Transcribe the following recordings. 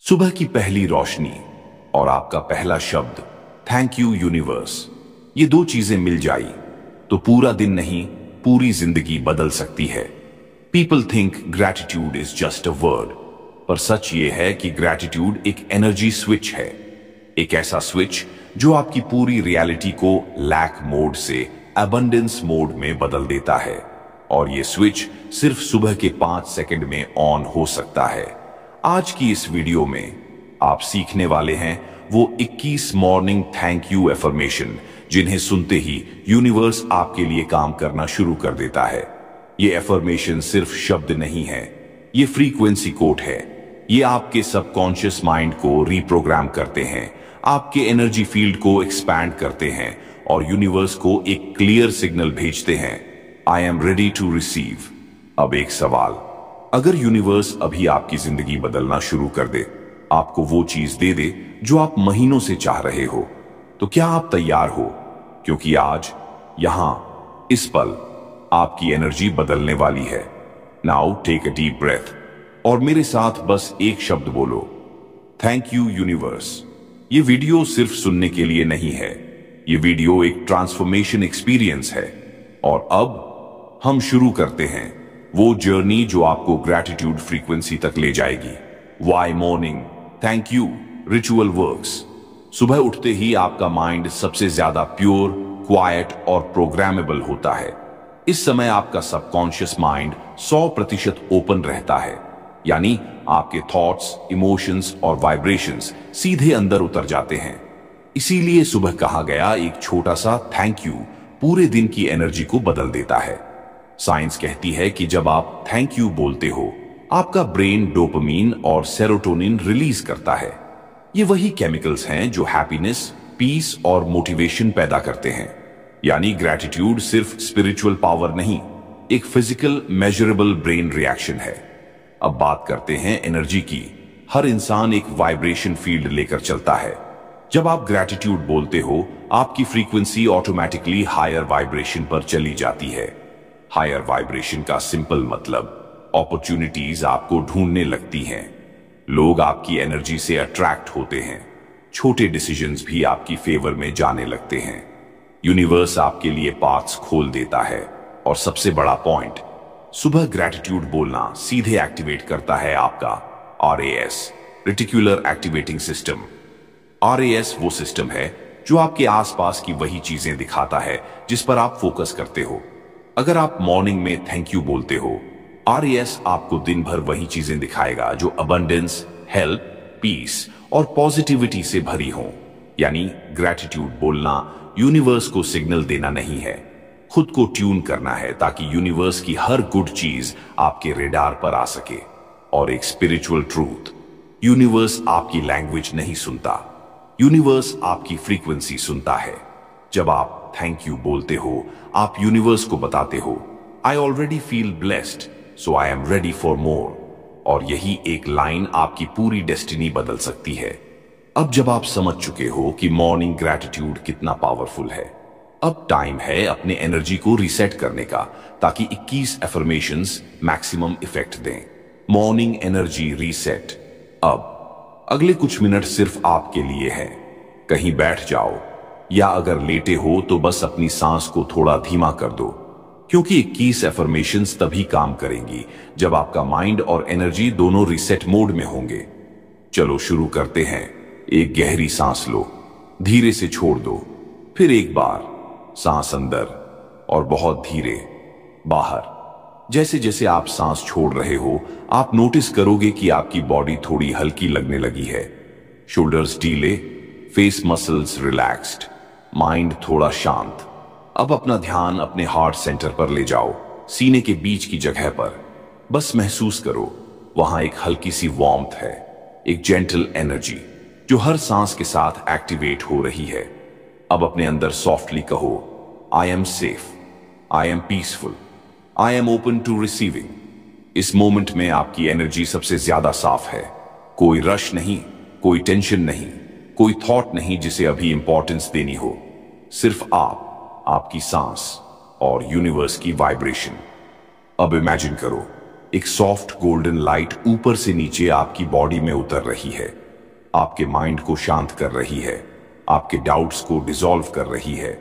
सुबह की पहली रोशनी और आपका पहला शब्द थैंक यू यूनिवर्स, ये दो चीजें मिल जाई तो पूरा दिन नहीं पूरी जिंदगी बदल सकती है। People think gratitude is just a word, पर सच ये है कि ग्रैटिट्यूड एक एनर्जी स्विच है, एक ऐसा स्विच जो आपकी पूरी रियलिटी को लैक मोड से अबंडेंस मोड में बदल देता है। और ये स्विच सिर्फ सुबह के 5 सेकंड में ऑन हो सकता है। आज की इस वीडियो में आप सीखने वाले हैं वो 21 मॉर्निंग थैंक यू एफर्मेशन जिन्हें सुनते ही यूनिवर्स आपके लिए काम करना शुरू कर देता है। ये एफर्मेशन सिर्फ शब्द नहीं है, ये फ्रीक्वेंसी कोड है। ये आपके सबकॉन्शियस माइंड को रिप्रोग्राम करते हैं, आपके एनर्जी फील्ड को एक्सपैंड करते हैं और यूनिवर्स को एक क्लियर सिग्नल भेजते हैं, I am ready to receive. अब एक सवाल, अगर यूनिवर्स अभी आपकी जिंदगी बदलना शुरू कर दे, आपको वो चीज दे दे जो आप महीनों से चाह रहे हो, तो क्या आप तैयार हो? क्योंकि आज यहां इस पल आपकी एनर्जी बदलने वाली है। Now take a deep breath और मेरे साथ बस एक शब्द बोलो, थैंक यू यूनिवर्स। ये वीडियो सिर्फ सुनने के लिए नहीं है, ये वीडियो एक ट्रांसफॉर्मेशन एक्सपीरियंस है। और अब हम शुरू करते हैं वो जर्नी जो आपको ग्रैटिट्यूड फ्रीक्वेंसी तक ले जाएगी। Why morning thank you ritual works. सुबह उठते ही आपका माइंड सबसे ज्यादा प्योर, क्वाइट और प्रोग्रामेबल होता है। इस समय आपका सबकॉन्शियस माइंड 100% ओपन रहता है, यानी आपके थॉट्स, इमोशंस और वाइब्रेशंस सीधे अंदर उतर जाते हैं। इसीलिए सुबह कहा गया एक छोटा सा थैंक यू पूरे दिन की एनर्जी को बदल देता है। साइंस कहती है कि जब आप थैंक यू बोलते हो, आपका ब्रेन डोपामीन और सेरोटोनिन रिलीज करता है। ये वही केमिकल्स हैं जो हैप्पीनेस, पीस और मोटिवेशन पैदा करते हैं। यानी ग्रैटिट्यूड सिर्फ स्पिरिचुअल पावर नहीं, एक फिजिकल मेजरेबल ब्रेन रिएक्शन है। अब बात करते हैं एनर्जी की। हर इंसान एक वाइब्रेशन फील्ड लेकर चलता है। जब आप ग्रैटिट्यूड बोलते हो, आपकी फ्रीक्वेंसी ऑटोमेटिकली हायर वाइब्रेशन पर चली जाती है। हायर वाइब्रेशन का सिंपल मतलब अपॉर्चुनिटीज आपको ढूंढने लगती हैं, लोग आपकी एनर्जी से अट्रैक्ट होते हैं, छोटे डिसीजंस भी आपकी फेवर में जाने लगते हैं। यूनिवर्स आपके लिए पाथ्स खोल देता है। और सबसे बड़ा पॉइंट, सुबह ग्रैटिट्यूड बोलना सीधे एक्टिवेट करता है आपका RAS, reticular activating system. RAS वो सिस्टम है जो आपके आसपास की वही चीजें दिखाता है जिस पर आप फोकस करते हो। अगर आप मॉर्निंग में थैंक यू बोलते हो, RAS आपको दिन भर वही चीजें दिखाएगा जो अबंडेंस, हेल्प, पीस और पॉजिटिविटी से भरी हो। यानी ग्रैटिट्यूड बोलना यूनिवर्स को सिग्नल देना नहीं है, खुद को ट्यून करना है ताकि यूनिवर्स की हर गुड चीज आपके रेडार पर आ सके। और एक स्पिरिचुअल ट्रूथ, यूनिवर्स आपकी लैंग्वेज नहीं सुनता, यूनिवर्स आपकी फ्रीक्वेंसी सुनता है। जब आप थैंक यू बोलते हो, आप यूनिवर्स को बताते हो, I already feel blessed, so I am ready for more. और यही एक लाइन आपकी पूरी डेस्टिनी बदल सकती है। अब जब आप समझ चुके हो कि मॉर्निंग ग्रैटिट्यूड कितना पावरफुल है, अब टाइम है अपने एनर्जी को रीसेट करने का, ताकि 21 एफर्मेशंस मैक्सिमम इफेक्ट दें। Morning energy reset. अब अगले कुछ मिनट सिर्फ आपके लिए है। कहीं बैठ जाओ या अगर लेटे हो तो बस अपनी सांस को थोड़ा धीमा कर दो, क्योंकि 21 एफर्मेशंस तभी काम करेंगी जब आपका माइंड और एनर्जी दोनों रीसेट मोड में होंगे। चलो शुरू करते हैं। एक गहरी सांस लो, धीरे से छोड़ दो, फिर एक बार सांस अंदर और बहुत धीरे बाहर। जैसे जैसे आप सांस छोड़ रहे हो, आप नोटिस करोगे कि आपकी बॉडी थोड़ी हल्की लगने लगी है। शोल्डर्स ढीले, फेस मसल्स रिलैक्स्ड, माइंड थोड़ा शांत। अब अपना ध्यान अपने हार्ट सेंटर पर ले जाओ, सीने के बीच की जगह पर। बस महसूस करो, वहां एक हल्की सी वार्मथ है, एक जेंटल एनर्जी जो हर सांस के साथ एक्टिवेट हो रही है। अब अपने अंदर सॉफ्टली कहो, I am safe, I am peaceful, I am open to receiving. इस मोमेंट में आपकी एनर्जी सबसे ज्यादा साफ है। कोई रश नहीं, कोई टेंशन नहीं, कोई थॉट नहीं जिसे अभी इंपॉर्टेंस देनी हो। सिर्फ आप, आपकी सांस और यूनिवर्स की वाइब्रेशन। अब इमेजिन करो, एक सॉफ्ट गोल्डन लाइट ऊपर से नीचे आपकी बॉडी में उतर रही है, आपके माइंड को शांत कर रही है, आपके डाउट्स को डिसॉल्व कर रही है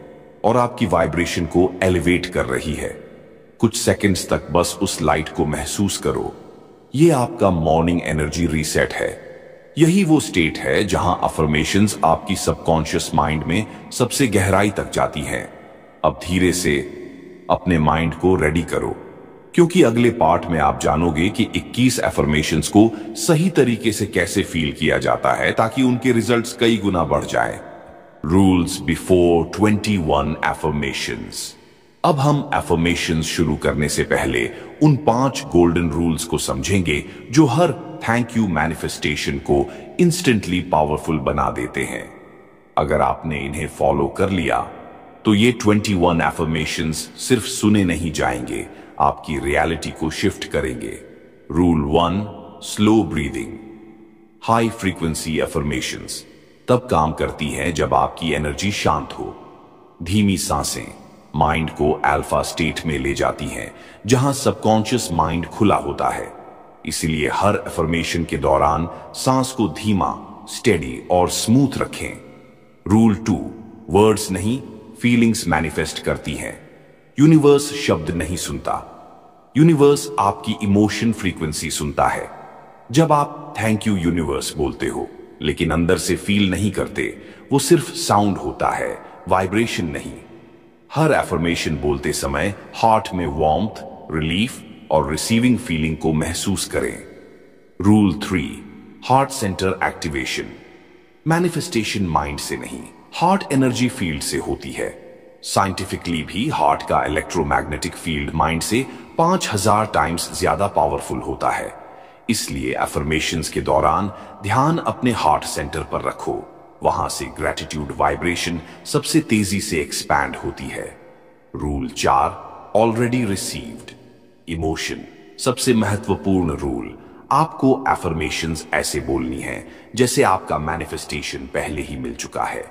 और आपकी वाइब्रेशन को एलिवेट कर रही है। कुछ सेकंड्स तक बस उस लाइट को महसूस करो। यह आपका मॉर्निंग एनर्जी रीसेट है। यही वो स्टेट है जहां अफर्मेशंस आपकी सबकॉन्शियस माइंड में सबसे गहराई तक जाती हैं। अब धीरे से अपने माइंड को रेडी करो, क्योंकि अगले पार्ट में आप जानोगे कि 21 अफर्मेशंस को सही तरीके से कैसे फील किया जाता है ताकि उनके रिजल्ट्स कई गुना बढ़ जाएं। Rules before 21 affirmations. अब हम अफर्मेशंस शुरू करने से पहले उन 5 गोल्डन रूल्स को समझेंगे जो हर थैंक यू मैनिफेस्टेशन को इंस्टेंटली पावरफुल बना देते हैं। अगर आपने इन्हें फॉलो कर लिया तो ये 21 अफर्मेशंस सिर्फ सुने नहीं जाएंगे, आपकी रियलिटी को शिफ्ट करेंगे। Rule 1, slow breathing. High frequency affirmations तब काम करती हैं जब आपकी एनर्जी शांत हो। धीमी सांसें माइंड को अल्फा स्टेट में ले जाती हैं, जहां सबकॉन्शियस माइंड खुला होता है। इसलिए हर अफर्मेशन के दौरान सांस को धीमा, स्टेडी और स्मूथ रखें। रूल 2, वर्ड्स नहीं, फीलिंग्स मैनिफेस्ट करती हैं। यूनिवर्स शब्द नहीं सुनता, यूनिवर्स आपकी इमोशन फ्रीक्वेंसी सुनता है। जब आप थैंक यू यूनिवर्स बोलते हो लेकिन अंदर से फील नहीं करते, वो सिर्फ साउंड होता है, वाइब्रेशन नहीं। हर एफर्मेशन बोलते समय हार्ट में वार्मथ, रिलीफ और रिसीविंग फीलिंग को महसूस करें। Rule 3, heart centre activation. Manifestation mind से नहीं, हार्ट एनर्जी फील्ड से होती है। साइंटिफिकली भी हार्ट का इलेक्ट्रोमैग्नेटिक फील्ड माइंड से 5000 टाइम्स ज्यादा पावरफुल होता है। इसलिए अफर्मेशंस के दौरान ध्यान अपने हार्ट सेंटर पर रखो। वहां से ग्रेटिट्यूड वाइब्रेशन सबसे तेजी से एक्सपैंड होती है। Rule 4, already received. इमोशन सबसे महत्वपूर्ण रूल। आपको अफर्मेशंस ऐसे बोलनी है जैसे आपका मैनिफेस्टेशन पहले ही मिल चुका है,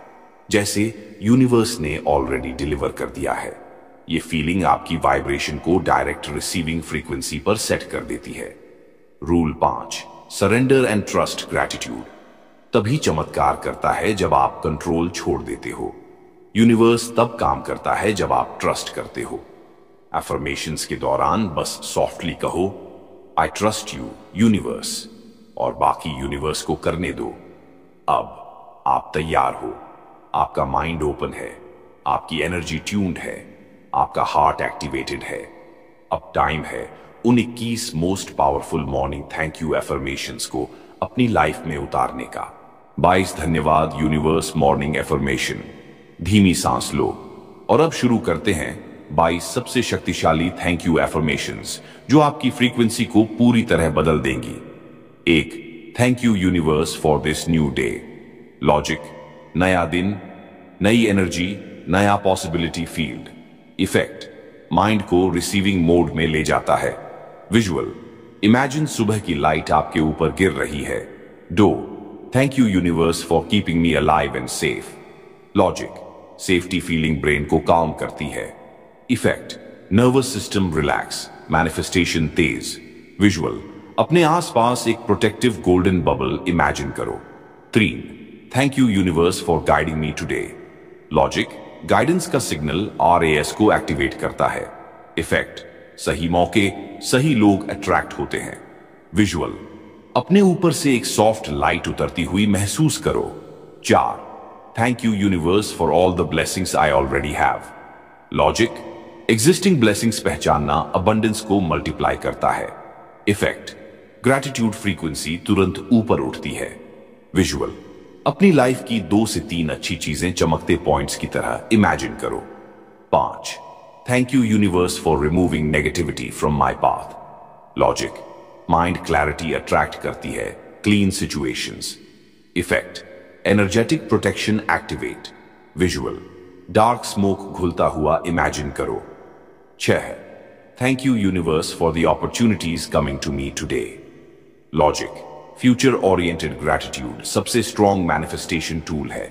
जैसे यूनिवर्स ने ऑलरेडी डिलीवर कर दिया है। ये फीलिंग आपकी वाइब्रेशन को डायरेक्ट रिसीविंग फ्रीक्वेंसी पर सेट कर देती है। Rule 5, surrender and trust gratitude. तभी चमत्कार करता है जब आप कंट्रोल छोड़ देते हो। यूनिवर्स तब काम करता है जब आप ट्रस्ट करते हो। अफर्मेशंस के दौरान बस सॉफ्टली कहो, आई ट्रस्ट यू यूनिवर्स, और बाकी यूनिवर्स को करने दो। अब आप तैयार हो, आपका माइंड ओपन है, आपकी एनर्जी ट्यून्ड है, आपका हार्ट एक्टिवेटेड है। अब टाइम है उन 21 most powerful morning thank you affirmations को अपनी लाइफ में उतारने का। 22 धन्यवाद यूनिवर्स मॉर्निंग एफर्मेशन। धीमी सांस लो और अब शुरू करते हैं 22 सबसे शक्तिशाली थैंक यू एफर्मेशंस जो आपकी फ्रीक्वेंसी को पूरी तरह बदल देंगी। 1, thank you universe for this new day. Logic, नया दिन, नई एनर्जी, नया पॉसिबिलिटी फील्ड। इफेक्ट, माइंड को रिसीविंग मोड में ले जाता है। विजुअल, इमेजिन सुबह की लाइट आपके ऊपर गिर रही है। 2, thank you universe for keeping me alive and safe. Logic, safety feeling brain को काम करती है। Effect, nervous system relax, manifestation तेज। विजुअल, अपने आसपास एक प्रोटेक्टिव गोल्डन बबल इमेजिन करो। 3, thank you universe for guiding me today. Logic, guidance का सिग्नल RAS को एक्टिवेट करता है। इफेक्ट, सही मौके, सही लोग अट्रैक्ट होते हैं। विजुअल, अपने ऊपर से एक सॉफ्ट लाइट उतरती हुई महसूस करो। 4, thank you universe for all the blessings I already have. Logic, existing blessings पहचानना अबंडेंस को मल्टीप्लाई करता है। इफेक्ट, ग्रैटिट्यूड फ्रीक्वेंसी तुरंत ऊपर उठती है। विजुअल, अपनी लाइफ की 2 से 3 अच्छी चीजें चमकते पॉइंट्स की तरह इमेजिन करो। 5, thank you universe for removing negativity from my path. Logic, mind clarity attract करती है, clean situations. Effect, energetic protection activate. Visual, dark smoke घुलता हुआ इमेजिन करो। 6, thank you universe for the opportunities coming to me today. Logic, future oriented gratitude सबसे strong manifestation tool है।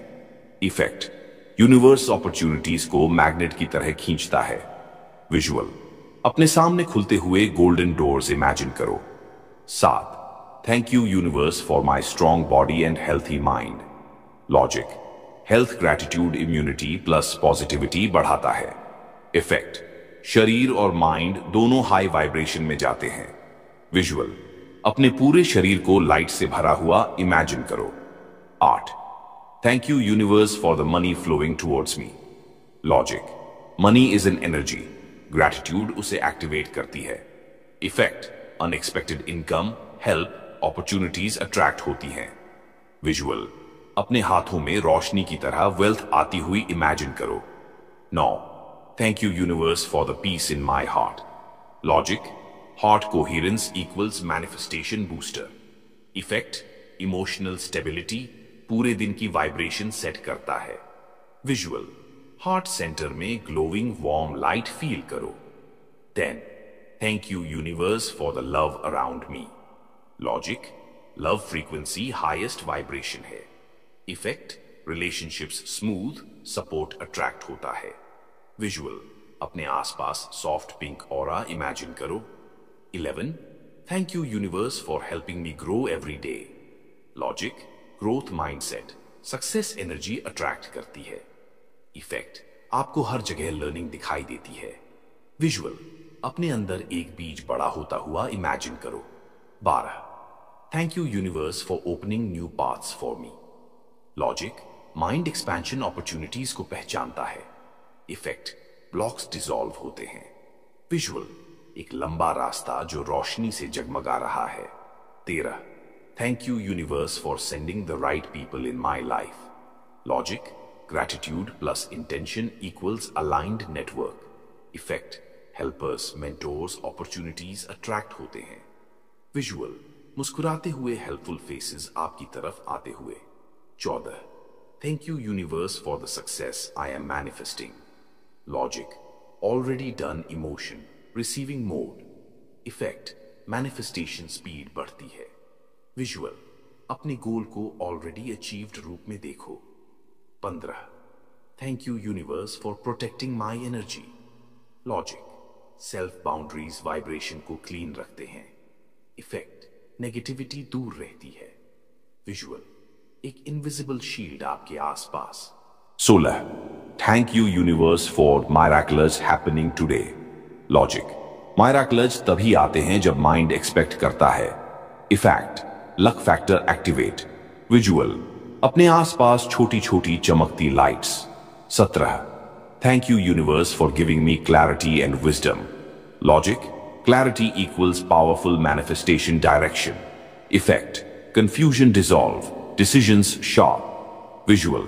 Effect, universe opportunities को magnet की तरह खींचता है। विजुअल, अपने सामने खुलते हुए गोल्डन डोर्स इमेजिन करो। 7. Thank you universe for my strong body and healthy mind. Logic, health gratitude immunity plus positivity बढ़ाता है। इफेक्ट, शरीर और माइंड दोनों हाई वाइब्रेशन में जाते हैं। विजुअल, अपने पूरे शरीर को लाइट से भरा हुआ इमेजिन करो। 8. Thank you universe for the money flowing towards me. Logic, money is an energy, gratitude उसे एक्टिवेट करती है। Effect, unexpected income, help, opportunities attract होती हैं। विजुअल, अपने हाथों में रोशनी की तरह वेल्थ आती हुई इमेजिन करो। 9. Thank you universe for the peace in my heart. Logic, heart coherence equals manifestation booster. Effect, emotional stability, पूरे दिन की वाइब्रेशन सेट करता है। विजुअल, हार्ट सेंटर में ग्लोइंग वार्म लाइट फील करो। 10. Thank you universe for the love around me. Logic, love frequency highest vibration है। Effect, relationships smooth, support attract होता है। विजुअल, अपने आसपास सॉफ्ट पिंक ऑरा इमेजिन करो। 11. Thank you universe for helping me grow every day. Logic, growth mindset, success energy attract करती है। Effect, आपको हर जगह लर्निंग दिखाई देती है। विजुअल, अपने अंदर एक बीज बड़ा होता हुआ इमेजिन करो। 12. Thank you universe for opening new paths for me. Logic, mind expansion opportunities को पहचानता है। इफेक्ट, ब्लॉक्स डिसॉल्व होते हैं। विजुअल, एक लंबा रास्ता जो रोशनी से जगमगा रहा है। 13. Thank you universe for sending the right people in my life. Logic, gratitude plus intention equals aligned network. Effect, helpers, mentors, opportunities attract होते हैं। विजुअल, मुस्कुराते हुए हेल्पफुल फेसेस आपकी तरफ आते हुए। 14. Thank you universe for the success I am manifesting. Logic, already done emotion, receiving mode. Effect, manifestation speed बढ़ती है। विजुअल, अपने गोल को ऑलरेडी अचीव्ड रूप में देखो। 15. Thank you universe for protecting my energy. Logic, self boundaries vibration को clean रखते हैं। इफेक्ट, नेगेटिविटी दूर रहती है। विजुअल, एक इनविजिबल शील्ड आपके आसपास। 16. Thank you universe for miracles happening today. Logic, miracles तभी आते हैं जब माइंड एक्सपेक्ट करता है। Effect, luck factor activate. Visual, अपने आसपास छोटी छोटी चमकती lights. 17. Thank you universe for giving me clarity and wisdom. Logic, clarity equals powerful manifestation direction. Effect, confusion dissolve, decisions sharp. Visual,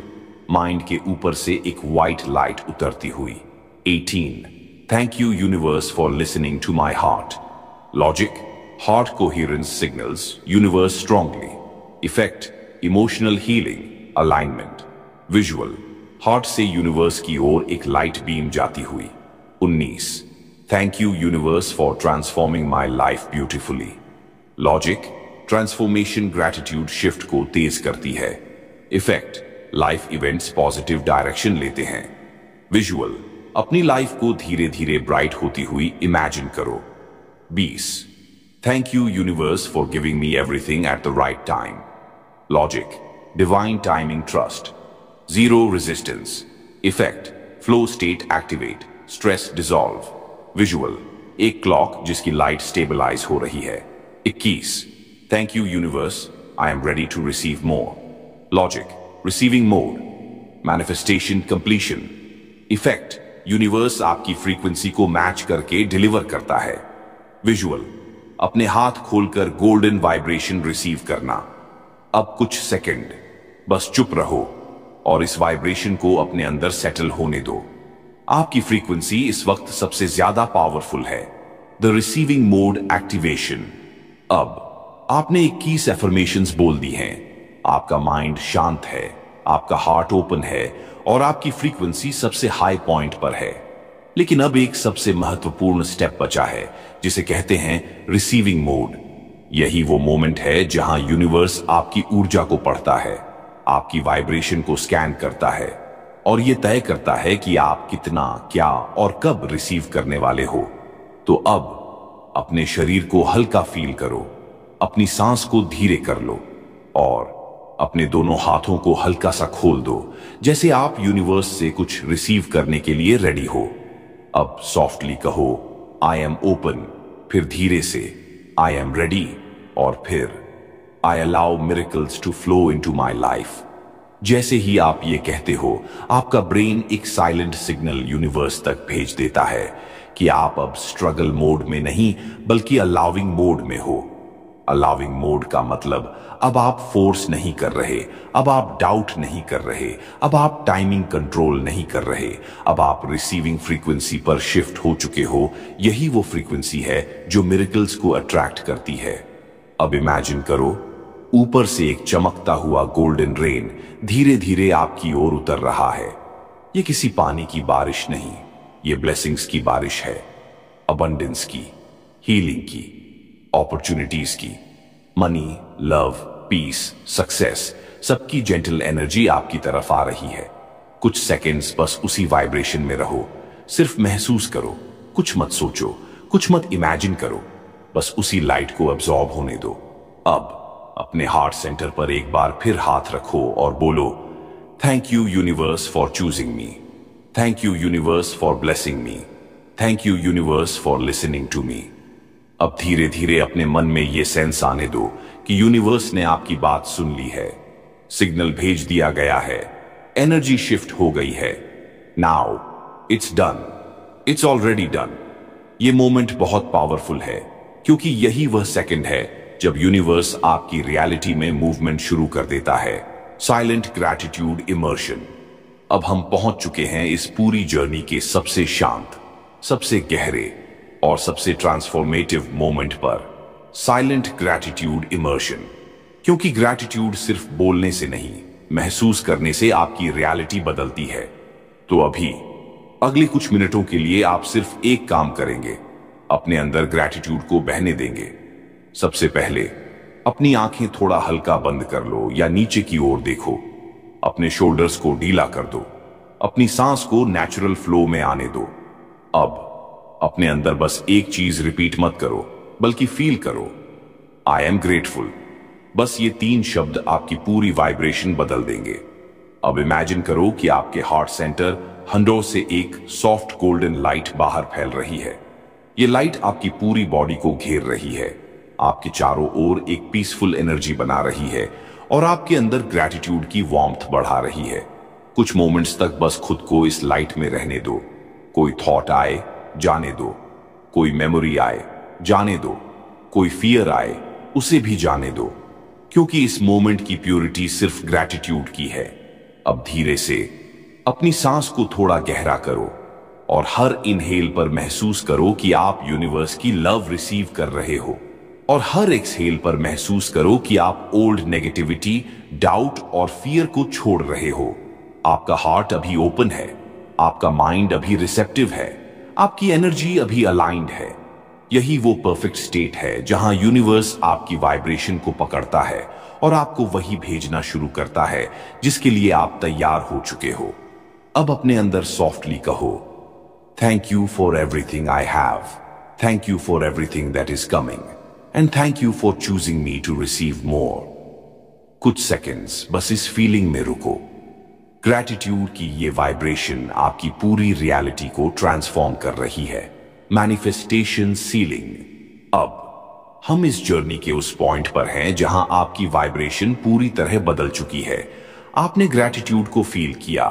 mind के ऊपर से एक व्हाइट लाइट उतरती हुई। 18. Thank you universe for listening to my heart. Logic, heart coherence signals universe strongly. Effect, emotional healing, alignment. Visual, heart से universe की ओर एक light beam जाती हुई। 19. Thank you universe for transforming my life beautifully. Logic, transformation gratitude shift को तेज करती है। Effect, life events positive direction लेते हैं। विजुअल, अपनी लाइफ को धीरे धीरे ब्राइट होती हुई इमेजिन करो। 20. Thank you universe for giving me everything at the right time. Logic, divine timing trust, zero resistance. Effect, flow state activate, stress dissolve. Visual, एक क्लॉक जिसकी लाइट स्टेबलाइज हो रही है। 21. Thank you universe, I am ready to receive more. Logic, receiving mode, manifestation completion. Effect, universe आपकी frequency को match करके deliver करता है। विजुअल, अपने हाथ खोलकर गोल्डन वाइब्रेशन रिसीव करना। अब कुछ सेकंड बस चुप रहो और इस वाइब्रेशन को अपने अंदर सेटल होने दो। आपकी फ्रीक्वेंसी इस वक्त सबसे ज्यादा पावरफुल है। The receiving mode activation. अब आपने 21 एफर्मेशंस बोल दी हैं। आपका माइंड शांत है, आपका हार्ट ओपन है और आपकी फ्रीक्वेंसी सबसे हाई पॉइंट पर है। लेकिन अब एक सबसे महत्वपूर्ण स्टेप बचा है जिसे कहते हैं रिसीविंग मोड। यही वो मोमेंट है जहां यूनिवर्स आपकी ऊर्जा को पढ़ता है, आपकी वाइब्रेशन को स्कैन करता है और यह तय करता है कि आप कितना, क्या और कब रिसीव करने वाले हो। तो अब अपने शरीर को हल्का फील करो, अपनी सांस को धीरे कर लो और अपने दोनों हाथों को हल्का सा खोल दो, जैसे आप यूनिवर्स से कुछ रिसीव करने के लिए रेडी हो। अब सॉफ्टली कहो आई एम ओपन, फिर धीरे से आई एम रेडी और फिर I allow miracles to flow into my life. जैसे ही आप ये कहते हो, आपका ब्रेन एक साइलेंट सिग्नल यूनिवर्स तक भेज देता है कि आप अब स्ट्रगल मोड में नहीं बल्कि अलाउिंग मोड में हो। अलाउिंग मोड का मतलब अब आप फोर्स नहीं कर रहे, अब आप डाउट नहीं कर रहे, अब आप टाइमिंग कंट्रोल नहीं कर रहे, अब आप रिसीविंग फ्रीक्वेंसी पर शिफ्ट हो चुके हो। यही वो फ्रीक्वेंसी है जो मिरेकल्स को अट्रैक्ट करती है। अब इमेजिन करो, ऊपर से एक चमकता हुआ गोल्डन रेन धीरे धीरे आपकी ओर उतर रहा है। ये किसी पानी की बारिश नहीं, ये ब्लेसिंग्स की बारिश है, अबंडेंस की, हीलिंग की, अपॉर्चुनिटीज की, मनी, लव, पीस, सक्सेस, सबकी जेंटल एनर्जी आपकी तरफ आ रही है। कुछ सेकंड्स बस उसी वाइब्रेशन में रहो, सिर्फ महसूस करो, कुछ मत सोचो, कुछ मत इमेजिन करो, बस उसी लाइट को अब्सॉर्ब होने दो। अब अपने हार्ट सेंटर पर एक बार फिर हाथ रखो और बोलो, thank you universe for choosing me, thank you universe for blessing me, thank you universe for listening to me. अब धीरे धीरे अपने मन में यह सेंस आने दो कि यूनिवर्स ने आपकी बात सुन ली है, सिग्नल भेज दिया गया है, एनर्जी शिफ्ट हो गई है। Now it's done, it's already done. ये मोमेंट बहुत पावरफुल है क्योंकि यही वह सेकंड है जब यूनिवर्स आपकी रियलिटी में मूवमेंट शुरू कर देता है। Silent gratitude immersion. अब हम पहुंच चुके हैं इस पूरी जर्नी के सबसे शांत, सबसे गहरे और सबसे ट्रांसफॉर्मेटिव मोमेंट पर, साइलेंट ग्रैटिट्यूड इमर्शन। क्योंकि ग्रैटिट्यूड सिर्फ बोलने से नहीं, महसूस करने से आपकी रियलिटी बदलती है। तो अभी अगले कुछ मिनटों के लिए आप सिर्फ एक काम करेंगे, अपने अंदर ग्रैटिट्यूड को बहने देंगे। सबसे पहले अपनी आंखें थोड़ा हल्का बंद कर लो या नीचे की ओर देखो, अपने शोल्डर्स को ढीला कर दो, अपनी सांस को नेचुरल फ्लो में आने दो। अब अपने अंदर बस एक चीज रिपीट मत करो बल्कि फील करो, आई एम ग्रेटफुल। बस ये 3 शब्द आपकी पूरी वाइब्रेशन बदल देंगे। अब इमेजिन करो कि आपके हार्ट सेंटर हंड्रों से एक सॉफ्ट गोल्डन लाइट बाहर फैल रही है। ये लाइट आपकी पूरी बॉडी को घेर रही है, आपके चारों ओर एक पीसफुल एनर्जी बना रही है और आपके अंदर ग्रैटिट्यूड की वार्मथ बढ़ा रही है। कुछ मोमेंट्स तक बस खुद को इस लाइट में रहने दो। कोई थॉट आए, जाने दो, कोई मेमोरी आए, जाने दो, कोई फियर आए, उसे भी जाने दो, क्योंकि इस मोमेंट की प्योरिटी सिर्फ ग्रैटिट्यूड की है। अब धीरे से अपनी सांस को थोड़ा गहरा करो और हर इनहेल पर महसूस करो कि आप यूनिवर्स की लव रिसीव कर रहे हो और हर एक्सहेल पर महसूस करो कि आप ओल्ड नेगेटिविटी, डाउट और फियर को छोड़ रहे हो। आपका हार्ट अभी ओपन है, आपका माइंड अभी रिसेप्टिव है, आपकी एनर्जी अभी अलाइंड है। यही वो परफेक्ट स्टेट है जहां यूनिवर्स आपकी वाइब्रेशन को पकड़ता है और आपको वही भेजना शुरू करता है जिसके लिए आप तैयार हो चुके हो। अब अपने अंदर सॉफ्टली कहो, thank you for everything I have, thank you for everything that is coming and thank you for choosing me to receive more. कुछ सेकेंड्स बस इस फीलिंग में रुको। ग्रैटिट्यूड की ये वाइब्रेशन आपकी पूरी रियलिटी को ट्रांसफॉर्म कर रही है। Manifestation ceiling. अब हम इस जर्नी के उस पॉइंट पर हैं जहां आपकी वाइब्रेशन पूरी तरह बदल चुकी है। आपने ग्रैटिट्यूड को फील किया,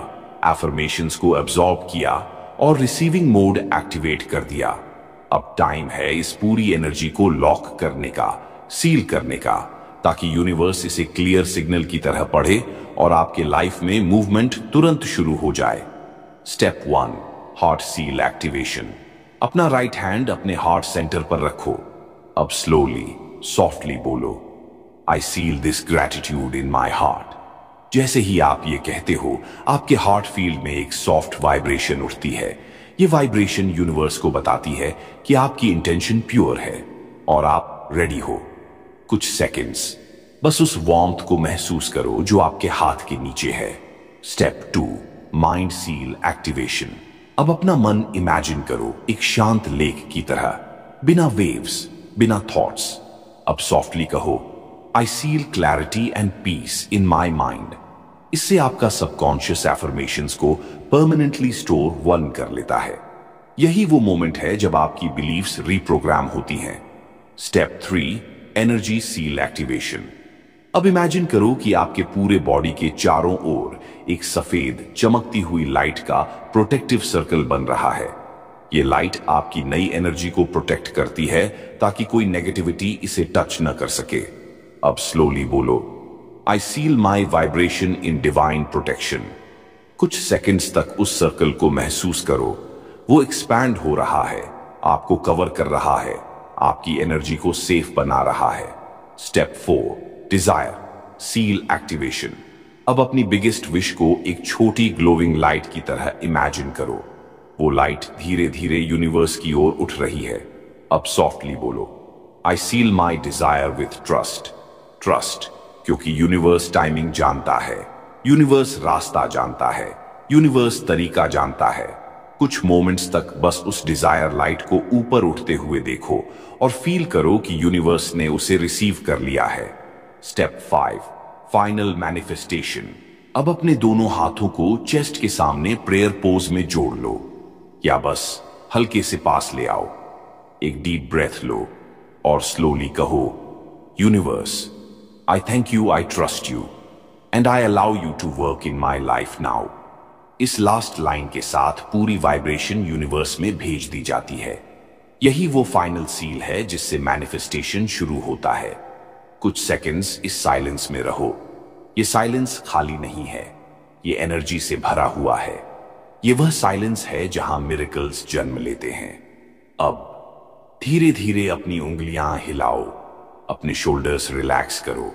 एफर्मेशंस को एब्जॉर्ब किया और रिसीविंग मोड एक्टिवेट कर दिया। अब टाइम है इस पूरी एनर्जी को लॉक करने का, सील करने का, ताकि यूनिवर्स इसे क्लियर सिग्नल की तरह पढ़े और आपके लाइफ में मूवमेंट तुरंत शुरू हो जाए। Step 1, heart seal activation. अपना राइट हैंड अपने हार्ट सेंटर पर रखो। अब स्लोली, सॉफ्टली बोलो, I seal this gratitude in my heart. जैसे ही आप ये कहते हो, आपके हार्ट फील्ड में एक सॉफ्ट वाइब्रेशन उठती है। ये वाइब्रेशन यूनिवर्स को बताती है कि आपकी इंटेंशन प्योर है और आप रेडी हो। कुछ सेकंड्स बस उस वार्मथ को महसूस करो जो आपके हाथ के नीचे है। Step 2, mind seal activation. अब अपना मन इमेजिन करो एक शांत लेक की तरह, बिना वेव्स, बिना थॉट्स। अब सॉफ्टली कहो, I seal clarity and peace in my mind. इससे आपका सबकॉन्शियस एफर्मेशंस को परमानेंटली स्टोर वन कर लेता है। यही वो मोमेंट है जब आपकी बिलीफ्स रीप्रोग्राम होती हैं। Step 3, energy seal activation. अब इमेजिन करो कि आपके पूरे बॉडी के चारों ओर एक सफेद चमकती हुई लाइट का प्रोटेक्टिव सर्कल बन रहा है। ये लाइट आपकी नई एनर्जी को प्रोटेक्ट करती है ताकि कोई नेगेटिविटी इसे टच न कर सके। अब स्लोली बोलो, I seal my vibration in divine protection. कुछ सेकंड्स तक उस सर्कल को महसूस करो। वो एक्सपैंड हो रहा है, आपको कवर कर रहा है, आपकी एनर्जी को सेफ बना रहा है। Step 4, desire seal activation. अब अपनी बिगेस्ट विश को एक छोटी ग्लोविंग लाइट की तरह इमेजिन करो। वो लाइट धीरे धीरे यूनिवर्स की ओर उठ रही है। अब सॉफ्टली बोलो, I seal my desire with trust. Trust, क्योंकि यूनिवर्स टाइमिंग जानता है, यूनिवर्स रास्ता जानता है, यूनिवर्स तरीका जानता है। कुछ मोमेंट्स तक बस उस डिजायर लाइट को ऊपर उठते हुए देखो और फील करो कि यूनिवर्स ने उसे रिसीव कर लिया है। Step 5, final manifestation. अब अपने दोनों हाथों को चेस्ट के सामने प्रेयर पोज में जोड़ लो, या बस हल्के से पास ले आओ। एक डीप ब्रेथ लो और स्लोली कहो, universe, I thank you, I trust you and I allow you to work in my life now. इस लास्ट लाइन के साथ पूरी वाइब्रेशन यूनिवर्स में भेज दी जाती है। यही वो फाइनल सील है जिससे मैनिफेस्टेशन शुरू होता है। कुछ सेकंड्स इस साइलेंस में रहो। ये साइलेंस खाली नहीं है, ये एनर्जी से भरा हुआ है। ये वह साइलेंस है जहां मिरेकल्स जन्म लेते हैं। अब धीरे धीरे अपनी उंगलियां हिलाओ, अपने शोल्डर्स रिलैक्स करो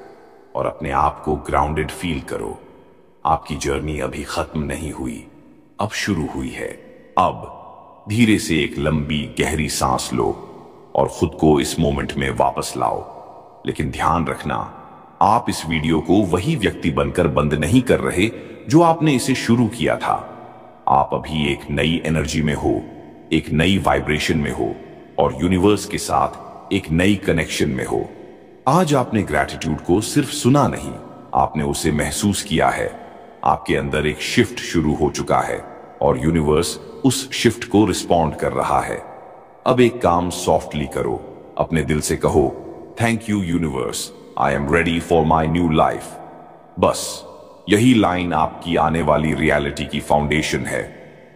और अपने आप को ग्राउंडेड फील करो। आपकी जर्नी अभी खत्म नहीं हुई, अब शुरू हुई है। अब धीरे से एक लंबी गहरी सांस लो और खुद को इस मोमेंट में वापस लाओ। लेकिन ध्यान रखना, आप इस वीडियो को वही व्यक्ति बनकर बंद नहीं कर रहे जो आपने इसे शुरू किया था। आप अभी एक नई एनर्जी में हो, एक नई वाइब्रेशन में हो और यूनिवर्स के साथ एक नई कनेक्शन में हो। आज आपने ग्रैटिट्यूड को सिर्फ सुना नहीं, आपने उसे महसूस किया है। आपके अंदर एक शिफ्ट शुरू हो चुका है और यूनिवर्स उस शिफ्ट को रिस्पॉन्ड कर रहा है। अब एक काम सॉफ्टली करो, अपने दिल से कहो, thank you universe, I am ready for my new life. बस यही लाइन आपकी आने वाली रियलिटी की फाउंडेशन है।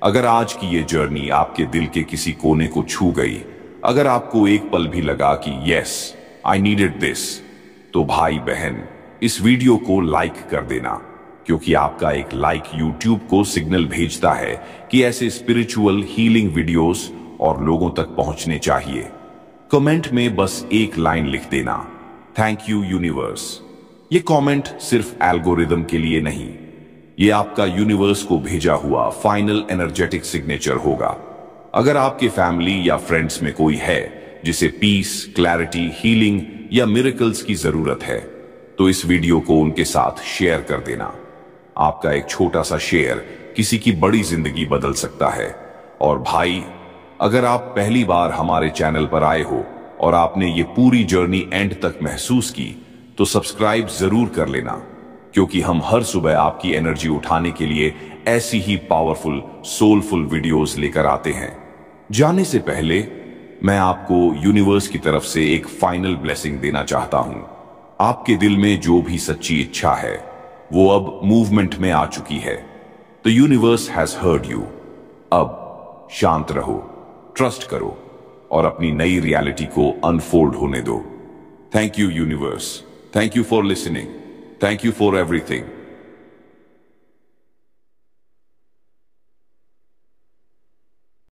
अगर आज की ये जर्नी आपके दिल के किसी कोने को छू गई, अगर आपको एक पल भी लगा कि यस आई नीडेड दिस, तो भाई बहन इस वीडियो को लाइक कर देना, क्योंकि आपका एक लाइक यूट्यूब को सिग्नल भेजता है कि ऐसे स्पिरिचुअल हीलिंग वीडियोस और लोगों तक पहुंचने चाहिए। कमेंट में बस एक लाइन लिख देना, थैंक यू यूनिवर्स। ये कमेंट सिर्फ एल्गोरिदम के लिए नहीं, ये आपका यूनिवर्स को भेजा हुआ फाइनल एनर्जेटिक सिग्नेचर होगा। अगर आपके फैमिली या फ्रेंड्स में कोई है जिसे पीस, क्लैरिटी, हीलिंग या मिरेकल्स की जरूरत है, तो इस वीडियो को उनके साथ शेयर कर देना। आपका एक छोटा सा शेयर किसी की बड़ी जिंदगी बदल सकता है। और भाई, अगर आप पहली बार हमारे चैनल पर आए हो और आपने ये पूरी जर्नी एंड तक महसूस की, तो सब्सक्राइब जरूर कर लेना, क्योंकि हम हर सुबह आपकी एनर्जी उठाने के लिए ऐसी ही पावरफुल, सोलफुल वीडियोस लेकर आते हैं। जाने से पहले मैं आपको यूनिवर्स की तरफ से एक फाइनल ब्लेसिंग देना चाहता हूं। आपके दिल में जो भी सच्ची इच्छा है वो अब मूवमेंट में आ चुकी है। The universe has heard you. अब शांत रहो, ट्रस्ट करो और अपनी नई रियलिटी को अनफोल्ड होने दो। Thank you universe, thank you for listening, thank you for everything.